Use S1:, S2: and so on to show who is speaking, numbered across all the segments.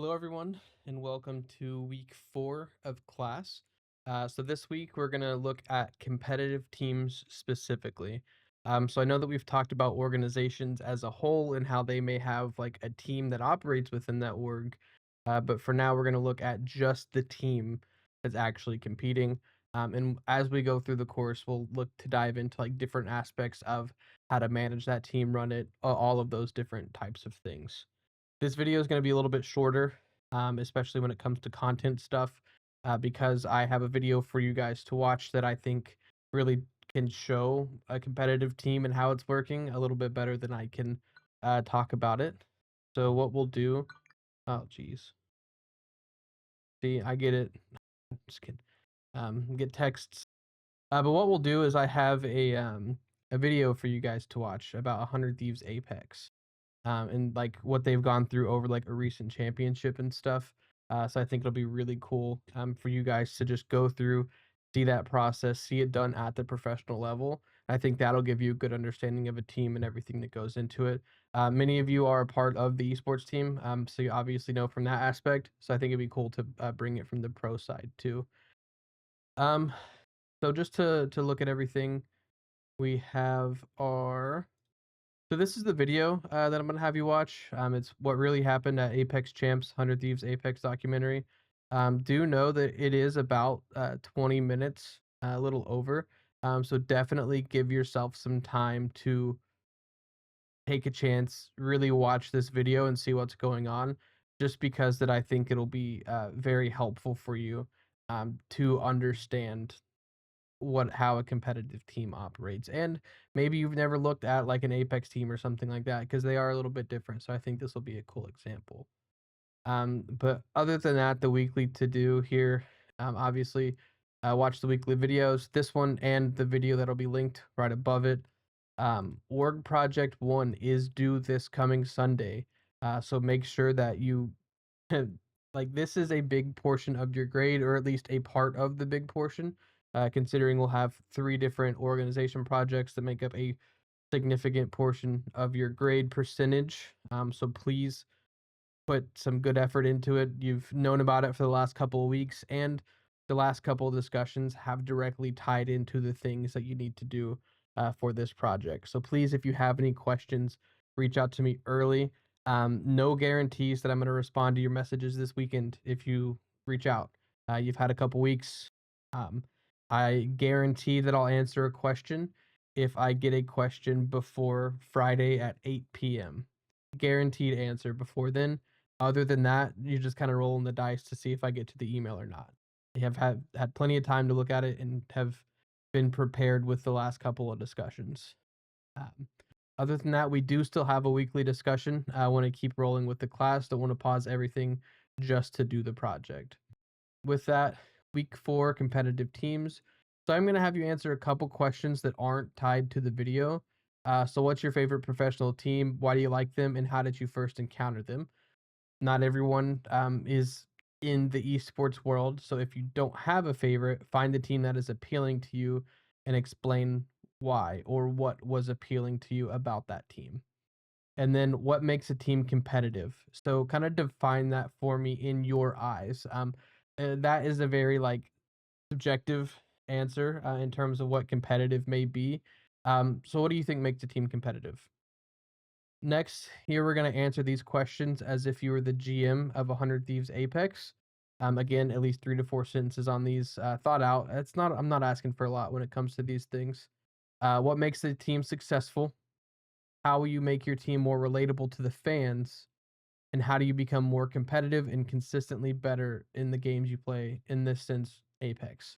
S1: Hello, everyone, and welcome to week 4 of class. So this week we're going to look at competitive teams specifically. So I know that we've talked about organizations as a whole and how they may have like a team that operates within that org. But for now, we're going to look at just the team that's actually competing. And as we go through the course, we'll look to dive into like different aspects of how to manage that team, run it, all of those different types of things. This video is going to be a little bit shorter, especially when it comes to content stuff, because I have a video for you guys to watch that I think really can show a competitive team and how it's working a little bit better than I can talk about it. So what we'll do, oh geez, see, I get it. Just kidding. Get texts. But what we'll do is I have a video for you guys to watch about 100 Thieves Apex. And like what they've gone through over like a recent championship and stuff. So I think it'll be really cool for you guys to just go through, see that process, see it done at the professional level. I think that'll give you a good understanding of a team and everything that goes into it. Many of you are a part of the esports team, so you obviously know from that aspect. So I think it'd be cool to bring it from the pro side too. Um, so just to look at everything, we have our so this is the video that I'm gonna have you watch. It's what really happened at Apex Champs 100 Thieves Apex documentary. Do know that it is about 20 minutes, a little over. So definitely give yourself some time to take a chance, really watch this video and see what's going on. Just because that I think it'll be very helpful for you to understand how a competitive team operates. And maybe you've never looked at like an Apex team or something like that because they are a little bit different. So I think this will be a cool example. But other than that, the weekly to do here, obviously, watch the weekly videos. This one and the video that'll be linked right above it. Org Project 1 is due this coming Sunday. So make sure that you like this is a big portion of your grade, or at least a part of the big portion, considering we'll have 3 different organization projects that make up a significant portion of your grade percentage. So please put some good effort into it. You've known about it for the last couple of weeks, and the last couple of discussions have directly tied into the things that you need to do for this project. So please, if you have any questions, reach out to me early. No guarantees that I'm going to respond to your messages this weekend if you reach out. You've had a couple weeks. Um, I guarantee that I'll answer a question if I get a question before Friday at 8 p.m. Guaranteed answer before then. Other than that, you're just kinda rolling the dice to see if I get to the email or not. I have had plenty of time to look at it and have been prepared with the last couple of discussions. Um, Other than that, we do still have a weekly discussion. I wanna keep rolling with the class, don't wanna pause everything just to do the project. With that, week 4 competitive teams. So I'm gonna have you answer a couple questions that aren't tied to the video. So what's your favorite professional team? Why do you like them? And how did you first encounter them? Not everyone is in the esports world. So if you don't have a favorite, find the team that is appealing to you and explain why or what was appealing to you about that team. And then what makes a team competitive? So kind of define that for me in your eyes. That is a very like subjective answer in terms of what competitive may be. So what do you think makes a team competitive? Next, here we're going to answer these questions as if you were the GM of 100 Thieves Apex. Again, at least 3 to 4 sentences on these thought out. I'm not asking for a lot when it comes to these things. What makes the team successful? How will you make your team more relatable to the fans? And how do you become more competitive and consistently better in the games you play? In this sense, Apex.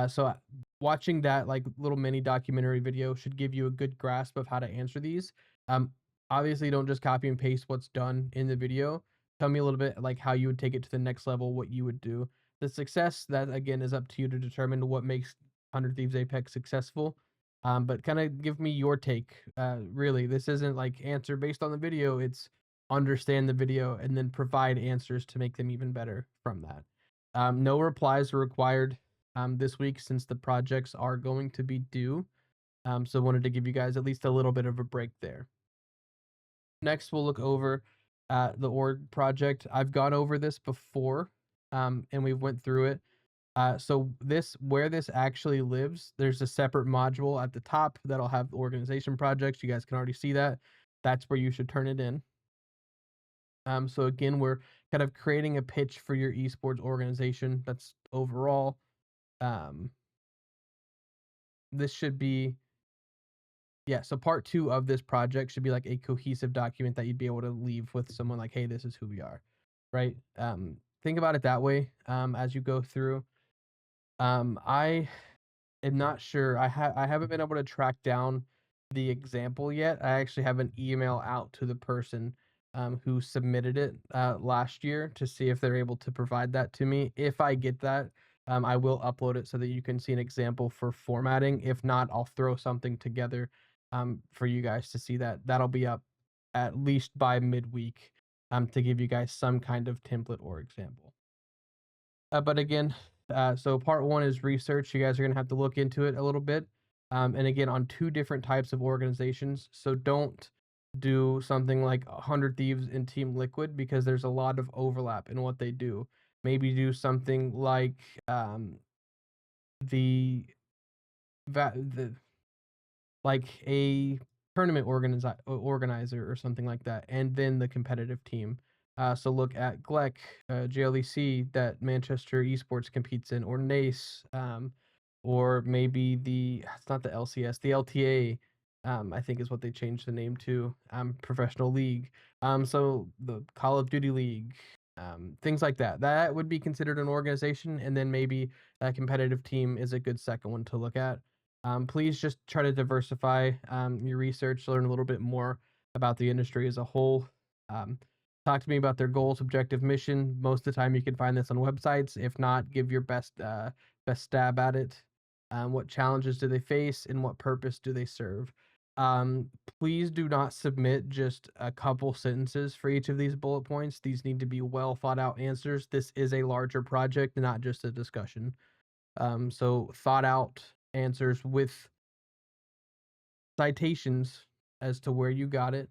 S1: So watching that like little mini documentary video should give you a good grasp of how to answer these. Um, Obviously, don't just copy and paste what's done in the video. Tell me a little bit like how you would take it to the next level, what you would do. The success that again is up to you to determine what makes 100 Thieves Apex successful. But kind of give me your take. Really, this isn't like answer based on the video. It's understand the video and then provide answers to make them even better from that. No replies are required this week since the projects are going to be due. So wanted to give you guys at least a little bit of a break there. Next, we'll look over the org project. I've gone over this before, and we went through it. So this where this actually lives, there's a separate module at the top that'll have the organization projects. You guys can already see that. That's where you should turn it in. So again, we're kind of creating a pitch for your esports organization. That's overall. Um, this should be Yeah, so part 2 of this project should be like a cohesive document that you'd be able to leave with someone like, "Hey, this is who we are." Right? Think about it that way, as you go through. I am not sure. I haven't been able to track down the example yet. I actually have an email out to the person, who submitted it, last year to see if they're able to provide that to me. If I get that, I will upload it so that you can see an example for formatting. If not, I'll throw something together, for you guys to see that. That'll be up at least by midweek, to give you guys some kind of template or example. But again, so part 1 is research. You guys are gonna have to look into it a little bit. And again, on 2 different types of organizations. So don't do something like 100 Thieves and Team Liquid because there's a lot of overlap in what they do. Maybe do something like the the like a tournament organizer or something like that, and then the competitive team. So look at GLEC, JLEC that Manchester Esports competes in, or NACE, or maybe it's not the LCS, the LTA. I think is what they changed the name to. Professional League. So the Call of Duty League. Things like that. That would be considered an organization, and then maybe a competitive team is a good second one to look at. Please just try to diversify your research, learn a little bit more about the industry as a whole. Um, Talk to me about their goals, objective, mission. Most of the time, you can find this on websites. If not, give your best stab at it. What challenges do they face, and what purpose do they serve? Um, Please do not submit just a couple sentences for each of these bullet points. These need to be well thought out answers. This is a larger project, not just a discussion. So thought out answers with citations as to where you got it.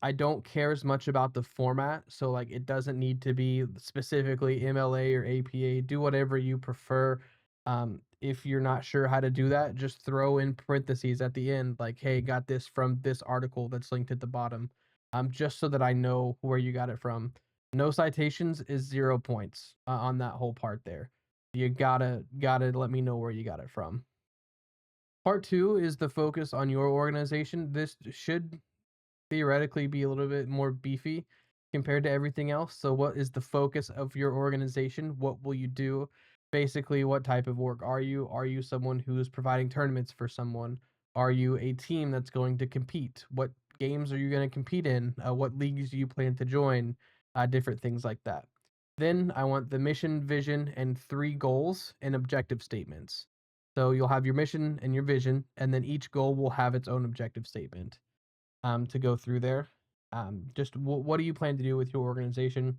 S1: I don't care as much about the format, so like it doesn't need to be specifically MLA or APA. Do whatever you prefer. If you're not sure how to do that, just throw in parentheses at the end, like, "Hey, got this from this article that's linked at the bottom," just so that I know where you got it from. No citations is 0 points on that whole part there. You gotta let me know where you got it from. Part 2 is the focus on your organization. This should theoretically be a little bit more beefy compared to everything else. So what is the focus of your organization? What will you do? Basically, what type of work are you? Are you someone who is providing tournaments for someone? Are you a team that's going to compete? What games are you going to compete in? What leagues do you plan to join? Different things like that. Then I want the mission, vision, and 3 goals and objective statements. So you'll have your mission and your vision, and then each goal will have its own objective statement to go through there. Just what do you plan to do with your organization?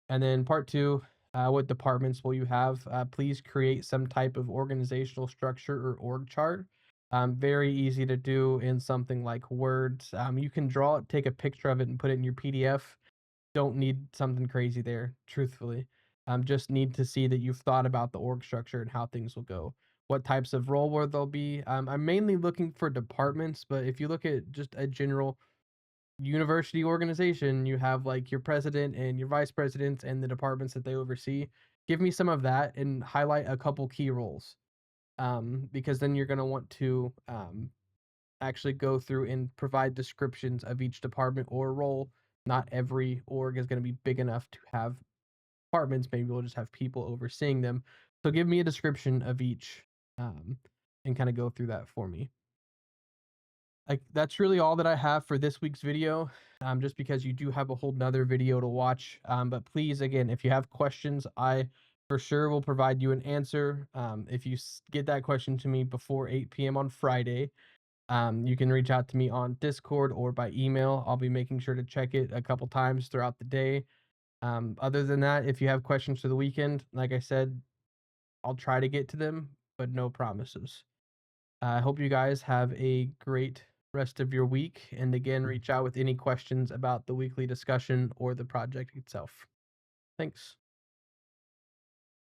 S1: And then part 2, what departments will you have? Please create some type of organizational structure or org chart. Very easy to do in something like Word. You can draw it, take a picture of it, and put it in your PDF. Don't need something crazy there, truthfully. Just need to see that you've thought about the org structure and how things will go. What types of role where they'll be. I'm mainly looking for departments, but if you look at just a general university organization, you have like your president and your vice presidents and the departments that they oversee. Give me some of that and highlight a couple key roles. Because then you're going to want to actually go through and provide descriptions of each department or role. Not every org is going to be big enough to have departments. Maybe we'll just have people overseeing them. So give me a description of each, um, and kind of go through that for me. Like that's really all that I have for this week's video. Just because you do have a whole nother video to watch. But please, again, if you have questions, I for sure will provide you an answer. If you get that question to me before 8 p.m. on Friday, you can reach out to me on Discord or by email. I'll be making sure to check it a couple times throughout the day. Other than that, if you have questions for the weekend, like I said, I'll try to get to them, but no promises. I hope you guys have a great rest of your week. And again, reach out with any questions about the weekly discussion or the project itself. Thanks.